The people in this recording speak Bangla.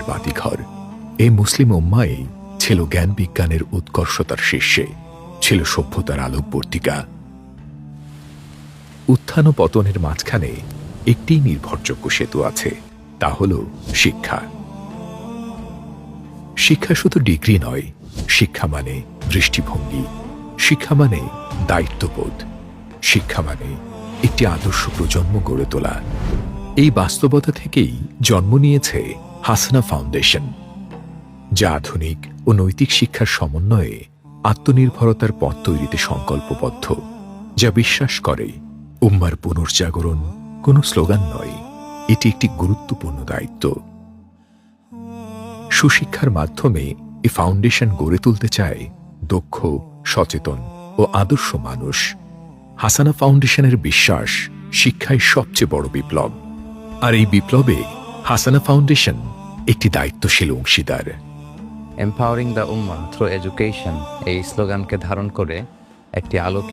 বাতিঘর। এই মুসলিম উম্মায় ছিল জ্ঞান বিজ্ঞানের উৎকর্ষতার শীর্ষে, ছিল সভ্যতার আলোকবর্তিকা। উত্থান ও পতনের মাঝখানে একটি নির্ভরযোগ্য সেতু আছে, তা হল শিক্ষা। শিক্ষা শুধু ডিগ্রি নয়, শিক্ষা মানে দৃষ্টিভঙ্গি, শিক্ষা মানে দায়িত্ববোধ, শিক্ষা মানে একটি আদর্শ প্রজন্ম গড়ে তোলা। এই বাস্তবতা থেকেই জন্ম নিয়েছে হাসানা ফাউন্ডেশন, যা আধুনিক ও নৈতিক শিক্ষার সমন্বয়ে আত্মনির্ভরতার পথ তৈরিতে সংকল্পবদ্ধ, যা বিশ্বাস করে উম্মার পুনর্জাগরণ কোনো স্লোগান নয়, এটি একটি গুরুত্বপূর্ণ দায়িত্ব। সুশিক্ষার মাধ্যমে এই ফাউন্ডেশন গড়ে তুলতে চায় দক্ষ, সচেতন ও আদর্শ মানুষ। হাসানা ফাউন্ডেশনের বিশ্বাস শিক্ষায় সবচেয়ে বড় বিপ্লব, আর এই বিপ্লবে হাসানা ফাউন্ডেশন একটি দায়িত্বশীল অংশীদার। Empowering the Ummah through education এই স্লোগানকে ধারণ করে একটি আলোক